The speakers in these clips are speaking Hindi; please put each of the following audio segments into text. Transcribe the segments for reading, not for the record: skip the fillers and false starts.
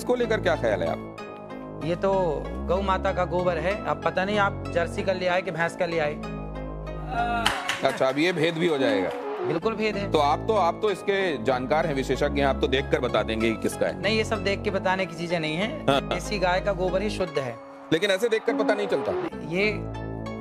इसको लेकर क्या ख्याल है आप? ये तो गौ माता का गोबर है। अब पता नहीं आप जर्सी का ले आए कि भैंस का ले आए। अच्छा, अब ये भेद भी हो जाएगा। बिल्कुल भेद है। तो आप तो इसके जानकार हैं, विशेषज्ञ हैं, आप तो देखकर बता देंगे कि किसका है। नहीं, ये सब देख के बताने की चीजें नहीं है। हाँ। देसी गाय का गोबर ही शुद्ध है। लेकिन ऐसे देखकर पता नहीं चलता। ये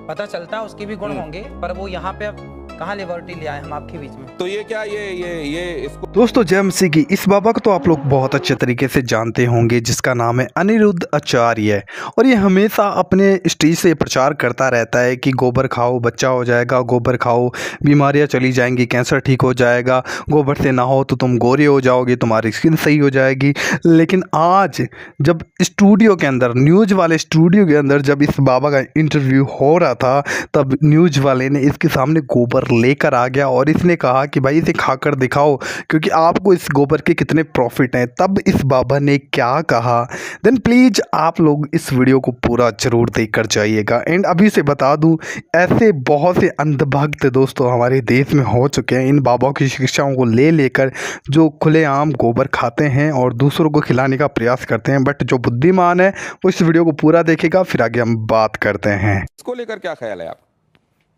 पता चलता उसके भी गुण होंगे, पर वो यहाँ पे अब कहाँ लिबर्टी ले आए हम आपके बीच में। तो ये क्या ये इसको दोस्तों जय मसीह की। इस बाबा को तो आप लोग बहुत अच्छे तरीके से जानते होंगे, जिसका नाम है अनिरुद्ध आचार्य। और ये हमेशा अपने स्टेज से प्रचार करता रहता है कि गोबर खाओ बच्चा हो जाएगा, गोबर खाओ बीमारियां चली जाएंगी, कैंसर ठीक हो जाएगा, गोबर से नहाओ तो तुम गोरे हो जाओगे, तुम्हारी स्किन सही हो जाएगी। लेकिन आज जब स्टूडियो के अंदर, न्यूज़ वाले स्टूडियो के अंदर जब इस बाबा का इंटरव्यू हो रहा था, तब न्यूज़ वाले ने इसके सामने गोबर लेकर आ गया और इसने कहा कि भाई इसे खाकर दिखाओ क्योंकि आपको इस गोबर के कितने प्रॉफिट हैं। तब इस बाबा ने क्या कहा, देन प्लीज़ आप लोग इस वीडियो को पूरा जरूर देखकर जाइएगा। एंड अभी से बता दूं, ऐसे बहुत से अंधभक्त दोस्तों हमारे देश में हो चुके हैं इन बाबाओं की शिक्षाओं को ले लेकर, जो खुलेआम गोबर खाते हैं और दूसरों को खिलाने का प्रयास करते हैं। बट जो बुद्धिमान है वो इस वीडियो को पूरा देखेगा, फिर आगे हम बात करते हैं। इसको लेकर क्या ख्याल है आप?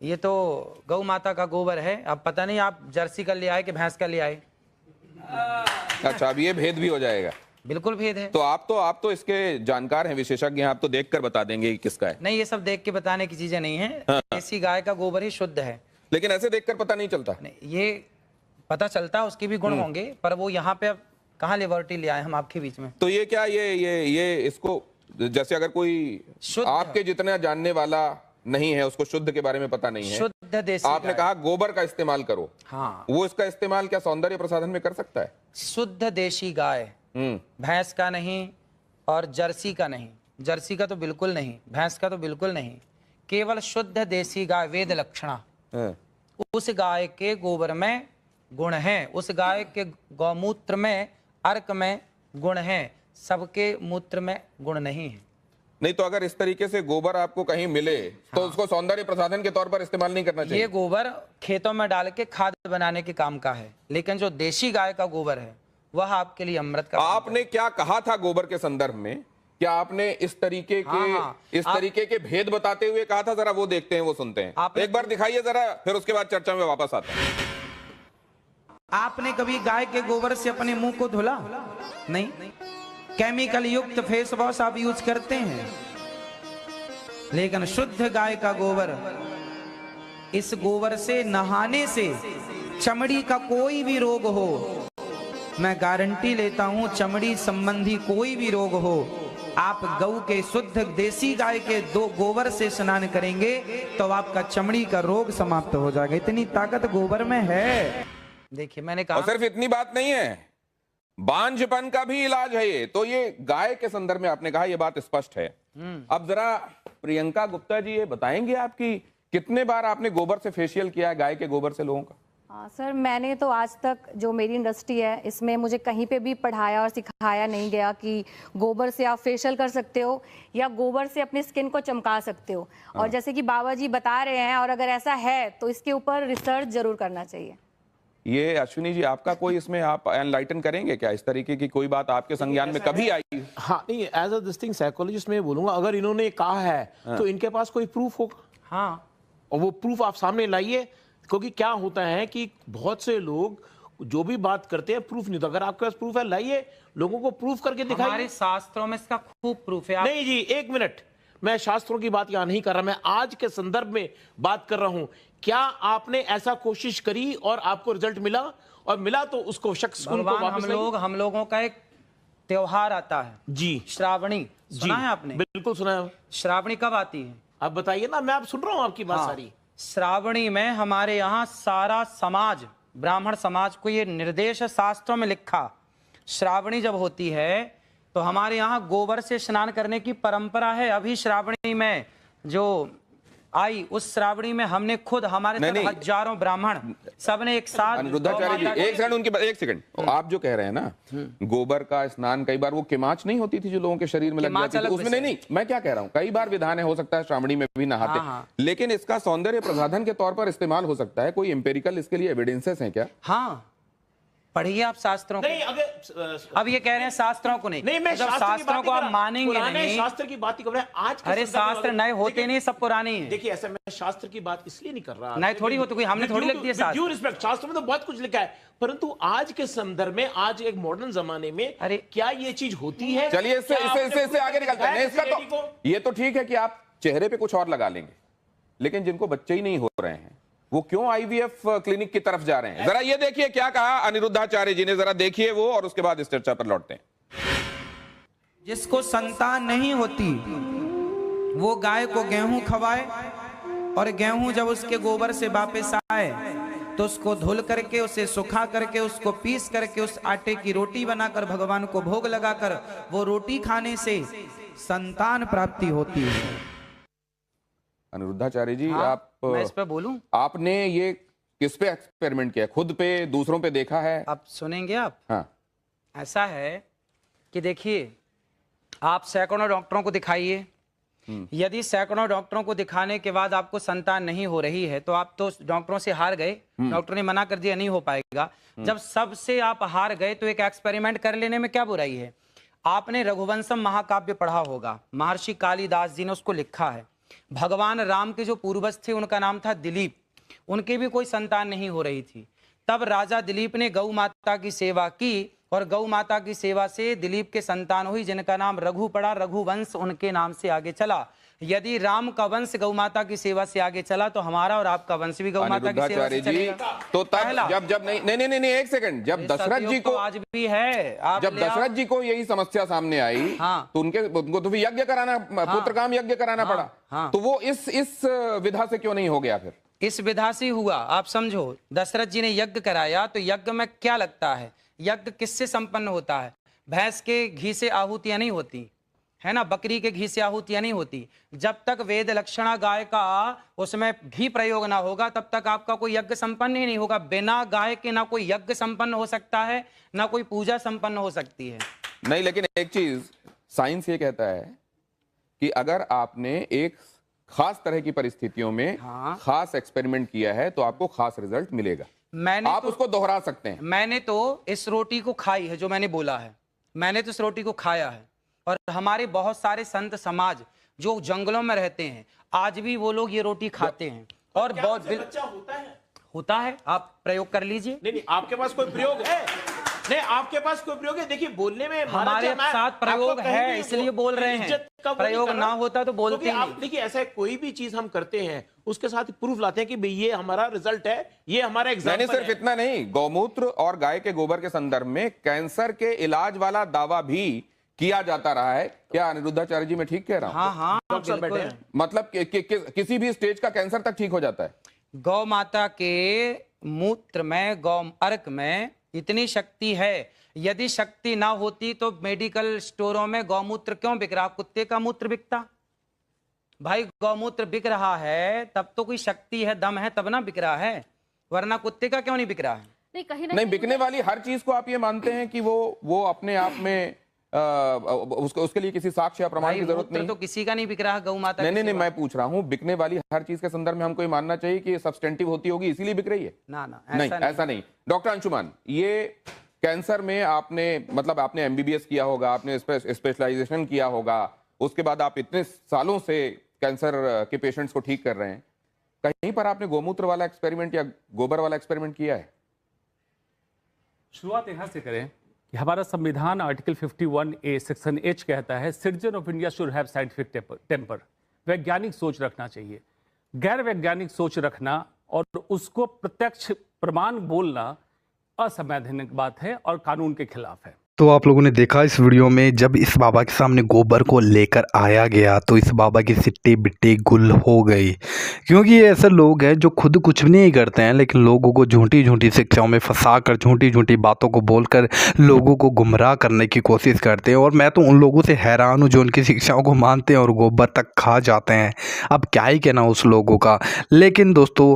ये तो गौ माता का गोबर है। अब पता नहीं आप जर्सी का ले आए कि भैंस का ले आए। अच्छा, अब ये भेद भी हो जाएगा। बिल्कुल भेद है। तो आप तो इसके जानकार हैं, विशेषज्ञ हैं, आप तो देखकर बता देंगे कि किसका है। नहीं, ये सब देख के बताने की चीजें नहीं है। देसी गाय का गोबर ही शुद्ध है। लेकिन ऐसे देखकर पता नहीं चलता। नहीं, ये पता चलता उसके भी गुण होंगे, पर वो यहाँ पे अब कहाँ लिबर्टी ले आए हम आपके बीच में। तो ये क्या ये इसको, जैसे अगर कोई शुद्ध आपके जितना जानने वाला नहीं है, उसको शुद्ध के बारे में पता नहीं है, शुद्ध देसी आपने कहा गोबर का इस्तेमाल करो, हाँ, वो इसका इस्तेमाल क्या सौंदर्य प्रसाधन में कर सकता है? शुद्ध देशी गाय, भैंस का नहीं और जर्सी का नहीं। जर्सी का तो बिल्कुल नहीं, भैंस का तो बिल्कुल नहीं, केवल शुद्ध देसी गाय वेद लक्षणा। उस गाय के गोबर में गुण हैं, उस गाय के गौमूत्र में, अर्क में गुण हैं, सबके मूत्र में गुण नहीं है। नहीं तो अगर इस तरीके से गोबर आपको कहीं मिले तो उसको सौंदर्य प्रसाधन के तौर पर इस्तेमाल नहीं करना चाहिए। ये गोबर खेतों में डाल के खाद बनाने के काम का है, लेकिन जो देशी गाय का गोबर है वह आपके लिए अमृत का। आपने क्या कहा था गोबर के संदर्भ में? क्या आपने इस तरीके के तरीके के भेद बताते हुए कहा था? जरा वो देखते हैं, वो सुनते हैं। एक बार दिखाइए जरा, फिर उसके बाद चर्चा में वापस आते हैं। आपने कभी गाय के गोबर से अपने मुंह को धुला? नहीं। केमिकल युक्त फेस वॉश आप यूज करते हैं, लेकिन शुद्ध गाय का गोबर, इस गोबर से नहाने से चमड़ी का कोई भी रोग हो, मैं गारंटी लेता हूं, चमड़ी संबंधी कोई भी रोग हो, आप गौ के शुद्ध देसी गाय के गोबर से स्नान करेंगे तो आपका चमड़ी का रोग समाप्त हो जाएगा। इतनी ताकत गोबर में है। देखिए, मैंने कहा, और सिर्फ इतनी बात नहीं है, बांझपन का भी इलाज है ये। तो ये गाय के संदर्भ में आपने कहा, ये बात स्पष्ट है। अब जरा प्रियंका गुप्ता जी ये बताएंगे आपकी कितने बार आपने गोबर से फेशियल किया है, गाय के गोबर से लोगों का? हाँ सर, मैंने तो आज तक, जो मेरी इंडस्ट्री है इसमें, मुझे कहीं पे भी पढ़ाया और सिखाया नहीं गया कि गोबर से आप फेशियल कर सकते हो या गोबर से अपनी स्किन को चमका सकते हो। और जैसे कि बाबा जी बता रहे हैं, और अगर ऐसा है तो इसके ऊपर रिसर्च जरूर करना चाहिए। ये अश्विनी जी, आपका कोई इसमें आप एनलाइटन करेंगे क्या? इस तरीके की कोई बात आपके संज्ञान में कभी आई? हाँ, नहीं, as a this thing psychologist मैं बोलूंगा, अगर इन्होंने कहा है तो इनके पास कोई प्रूफ होगा। हाँ, और वो प्रूफ आप सामने लाइए, क्योंकि क्या होता है कि बहुत से लोग जो भी बात करते हैं प्रूफ नहीं, तो अगर आपके पास प्रूफ है लाइए, लोगों को प्रूफ करके दिखाइए। हमारे शास्त्रों में इसका खूब प्रूफ है। नहीं जी, एक मिनट, मैं शास्त्रों की बात यहां नहीं कर रहा, मैं आज के संदर्भ में बात कर रहा हूं। क्या आपने ऐसा कोशिश करी और आपको रिजल्ट मिला? और मिला तो उसको शख्स उनको वापस हम लोगों का एक त्योहार आता है जी, श्रावणी। सुना है आपने? बिल्कुल सुना है। श्रावणी कब आती है? आप बताइए ना, मैं आप सुन रहा हूं आपकी बात। सारी श्रावणी में हमारे यहाँ सारा समाज, ब्राह्मण समाज को ये निर्देश शास्त्रों में लिखा, श्रावणी जब होती है तो हमारे यहाँ गोबर से स्नान करने की परंपरा है। अभी श्रावणी में जो आई, उस श्रावणी में हमने खुद, हमारे साथ हजारों ब्राह्मण सबने एक साथ। अनिरुद्धाचार्य जी, एक सेकंड, आप जो कह रहे हैं ना, गोबर का स्नान, कई बार वो किमाच नहीं होती थी जो लोगों के शरीर में लग जाती थी, उसमें नहीं, मैं क्या कह रहा हूँ, कई बार विधान है, हो सकता है श्रावणी में भी नहाते, लेकिन इसका सौंदर्य प्रसाधन के तौर पर इस्तेमाल हो सकता है। कोई एम्पेरिकल इसके लिए एविडेंसेस हैं क्या? हाँ, पढ़िए आप शास्त्रों को। नहीं, अगर अब ये कह रहे हैं शास्त्रों को नहीं, नहीं, मैं जब शास्त्र की शास्त्रों बात को नहीं आप कर रहा। मानेंगे पुराने नहीं। शास्त्र की बात ही कर रहे हैं आज के अरे संदर्भ में शास्त्र अगर- नए होते देखिए- नहीं, सब पुराने ही हैं। देखिए ऐसा मैं शास्त्र की बात इसलिए नहीं कर रहा। नहीं, थोड़ी होती, कोई हमने थोड़ी लिख दिया शास्त्र। ड्यू रिस्पेक्ट, शास्त्र में तो बहुत कुछ लिखा है, परंतु आज के संदर्भ में, आज एक मॉडर्न जमाने में अरे क्या ये चीज होती है? चलिए इससे क्या इससे आपने इससे आगे निकलते हैं। दिखाया इसका किसी लेडी को? तो ये तो ठीक है कि आप चेहरे पे कुछ और लगा लेंगे, लेकिन जिनको बच्चे ही नहीं हो रहे हैं वो क्यों आईवीएफ क्लिनिक की तरफ जा रहे हैं? जरा ये देखिए क्या कहा अनिरुद्धाचार्य जी ने, जरा देखिए वो, और उसके बाद इस चर्चा पर लौटते हैं। जिसको संतान नहीं होती वो गाय को गेहूं खवाए, और गेहूं जब उसके गोबर से वापस आए तो उसको धुल करके, उसे सुखा करके, उसको पीस करके उस आटे की रोटी बनाकर भगवान को भोग लगाकर वो रोटी खाने से संतान प्राप्ति होती है। अनिरुद्धाचार्य जी, हाँ, आप मैं इस पे बोलूं? आपने ये किस पे एक्सपेरिमेंट किया? खुद पे, दूसरों पे देखा है? आप सुनेंगे आप? हाँ, ऐसा है कि देखिए, आप सैकड़ों डॉक्टरों को दिखाइए, यदि सैकड़ों डॉक्टरों को दिखाने के बाद आपको संतान नहीं हो रही है तो आप तो डॉक्टरों से हार गए, डॉक्टर ने मना कर दिया नहीं हो पाएगा। जब सबसे आप हार गए तो एक एक्सपेरिमेंट कर लेने में क्या बुराई है? आपने रघुवंशम महाकाव्य पढ़ा होगा, महर्षि कालिदास जी ने उसको लिखा है। भगवान राम के जो पूर्वज थे उनका नाम था दिलीप, उनके भी कोई संतान नहीं हो रही थी। तब राजा दिलीप ने गौ माता की सेवा की और गौ माता की सेवा से दिलीप के संतान हुई, जिनका नाम रघु पड़ा, रघुवंश उनके नाम से आगे चला। यदि राम का वंश गौ माता की सेवा से आगे चला तो हमारा और आपका वंश भी गौ माता की सेवा से अनिरुद्धाचार्य जी, चलेगा। तो तब पहला। जब नहीं नहीं नहीं नहीं एक सेकंड, जब दशरथ जी तो को, आज भी है, आप जब ले आओ। दशरथ जी को यही समस्या सामने आई, हाँ। तो उनको तो भी यज्ञ कराना, पुत्र काम यज्ञ कराना पड़ा। हाँ। तो वो इस विधा से क्यों नहीं हो गया फिर? इस विधा से हुआ। आप समझो, दशरथ जी ने यज्ञ कराया तो यज्ञ में क्या लगता है? यज्ञ किससे संपन्न होता है? भैंस के घी से आहुतियां नहीं होती है ना, बकरी के घी से आहुतियां नहीं होती। जब तक वेद लक्षणा गाय का उसमें घी प्रयोग ना होगा तब तक आपका कोई यज्ञ संपन्न ही नहीं होगा। बिना गाय के ना कोई यज्ञ संपन्न हो सकता है, ना कोई पूजा संपन्न हो सकती है। नहीं, लेकिन एक चीज साइंस ये कहता है कि अगर आपने एक खास तरह की परिस्थितियों में हाँ। खास एक्सपेरिमेंट किया है तो आपको खास रिजल्ट मिलेगा। मैंने आप तो, उसको दोहरा सकते हैं। मैंने तो इस रोटी को खाई है, जो मैंने बोला है, मैंने तो इस रोटी को खाया है। और हमारे बहुत सारे संत समाज जो जंगलों में रहते हैं आज भी वो लोग ये रोटी खाते हैं। और क्या बहुत उससे बच्चा होता है, आप प्रयोग कर लीजिए। नहीं, आपके पास कोई प्रयोग है? नहीं, आपके पास कोई प्रयोग है? देखिए, बोलने में हमारे साथ प्रयोग है इसलिए बोल रहे हैं, प्रयोग ना होता तो बोलते आप नहीं। देखिए, ऐसा कोई भी चीज हम करते हैं उसके साथ प्रूफ लाते हैं कि भाई ये हमारा रिजल्ट है, ये हमारा एग्जाम्पल नहीं, सिर्फ इतना नहीं, गौमूत्र और गाय के गोबर के संदर्भ में कैंसर के इलाज वाला दावा भी किया जाता रहा है। क्या अनिरुद्धाचार्य जी मैं ठीक कह रहा हूं? हाँ हाँ, डॉक्टर साहब बैठे बिल्कुल। हैं। मतलब किसी भी स्टेज का कैंसर तक ठीक हो जाता है। गौ माता के मूत्र में, गौ अर्क में इतनी शक्ति है। यदि शक्ति ना होती तो मेडिकल स्टोरों में गौमूत्र क्यों बिक रहा? कुत्ते का मूत्र बिकता? भाई गौमूत्र बिक रहा है तब तो कोई शक्ति है, दम है, तब ना बिक रहा है, वरना कुत्ते का क्यों नहीं बिक रहा है? नहीं, कहीं नहीं, बिकने वाली हर चीज को आप ये मानते हैं कि वो अपने आप में उसके लिए किसी साक्ष्य या प्रमाण भाई की जरूरत मूत्र नहीं? तो किसी का नहीं बिक रहा, गौ माता नहीं की नहीं, सेवा। मैं पूछ रहा हूं, बिकने वाली हर चीज के संदर्भ में हमको ये मानना चाहिए कि ये सब्सटेंटिव होती होगी इसीलिए बिक रही है? ना ना, नहीं, ऐसा नहीं। डॉक्टर अंशुमान, ये कैंसर में आपने मतलब आपने एमबीबीएस किया होगा, आपने स्पेशलाइजेशन किया होगा, उसके बाद आप इतने सालों से कैंसर के पेशेंट्स को ठीक कर रहे हैं, कहीं पर आपने गोमूत्र वाला एक्सपेरिमेंट या गोबर वाला एक्सपेरिमेंट किया है? शुरुआत यहाँ से करें कि हमारा संविधान आर्टिकल 51A सेक्शन H कहता है, citizen of India should have scientific temper. वैज्ञानिक सोच रखना चाहिए। गैर वैज्ञानिक सोच रखना और उसको प्रत्यक्ष प्रमाण बोलना असंवैधानिक बात है और कानून के खिलाफ है। तो आप लोगों ने देखा इस वीडियो में, जब इस बाबा के सामने गोबर को लेकर आया गया तो इस बाबा की सिट्टी बिट्टी गुल हो गई, क्योंकि ये ऐसे लोग हैं जो खुद कुछ भी नहीं करते हैं लेकिन लोगों को झूठी झूठी शिक्षाओं में फंसाकर, झूठी झूठी बातों को बोलकर लोगों को गुमराह करने की कोशिश करते हैं। और मैं तो उन लोगों से हैरान हूँ जो उनकी शिक्षाओं को मानते हैं और गोबर तक खा जाते हैं। अब क्या ही कहना उस लोगों का। लेकिन दोस्तों,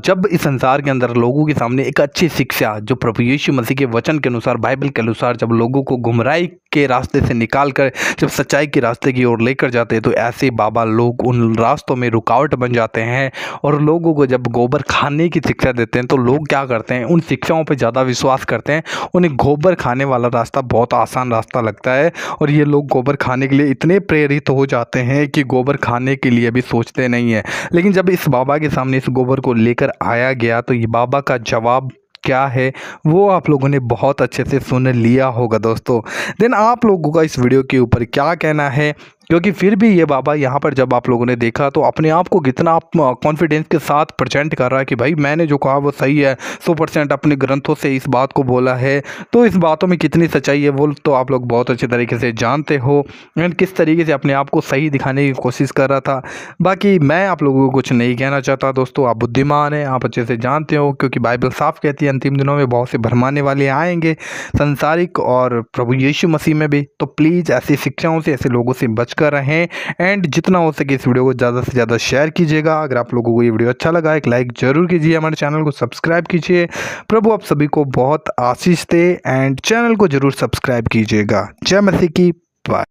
जब इस संसार के अंदर लोगों के सामने एक अच्छी शिक्षा जो प्रभु यीशु मसीह के वचन के अनुसार, बाइबल के अनुसार जब जब लोगों को गुमराही के रास्ते से निकाल कर जब सच्चाई के रास्ते की ओर लेकर जाते हैं, तो ऐसे बाबा लोग उन रास्तों में रुकावट बन जाते हैं। और लोगों को जब गोबर खाने की शिक्षा देते हैं तो लोग क्या करते हैं, उन शिक्षाओं पर ज़्यादा विश्वास करते हैं। उन्हें गोबर खाने वाला रास्ता बहुत आसान रास्ता लगता है और ये लोग गोबर खाने के लिए इतने प्रेरित हो जाते हैं कि गोबर खाने के लिए भी सोचते नहीं है। लेकिन जब इस बाबा के सामने इस गोबर को लेकर आया गया तो ये बाबा का जवाब क्या है वो आप लोगों ने बहुत अच्छे से सुन लिया होगा दोस्तों। देन आप लोगों का इस वीडियो के ऊपर क्या कहना है, क्योंकि फिर भी ये बाबा यहाँ पर जब आप लोगों ने देखा तो अपने आप को कितना कॉन्फिडेंस के साथ प्रेजेंट कर रहा है कि भाई मैंने जो कहा वो सही है, 100% अपने ग्रंथों से इस बात को बोला है। तो इस बातों में कितनी सच्चाई है वो तो आप लोग बहुत अच्छे तरीके से जानते हो एंड किस तरीके से अपने आप को सही दिखाने की कोशिश कर रहा था। बाकी मैं आप लोगों को कुछ नहीं कहना चाहता दोस्तों, आप बुद्धिमान हैं, आप अच्छे से जानते हो, क्योंकि बाइबल साफ कहती है अंतिम दिनों में बहुत से भरमाने वाले आएंगे संसारिक और प्रभु यीशु मसीह में भी। तो प्लीज़ ऐसी शिक्षाओं से, ऐसे लोगों से बच कर रहें एंड जितना हो सके इस वीडियो को ज़्यादा से ज़्यादा शेयर कीजिएगा। अगर आप लोगों को ये वीडियो अच्छा लगा एक लाइक जरूर कीजिए, हमारे चैनल को सब्सक्राइब कीजिए। प्रभु आप सभी को बहुत आशीष दे एंड चैनल को जरूर सब्सक्राइब कीजिएगा। जय मसीह की बात।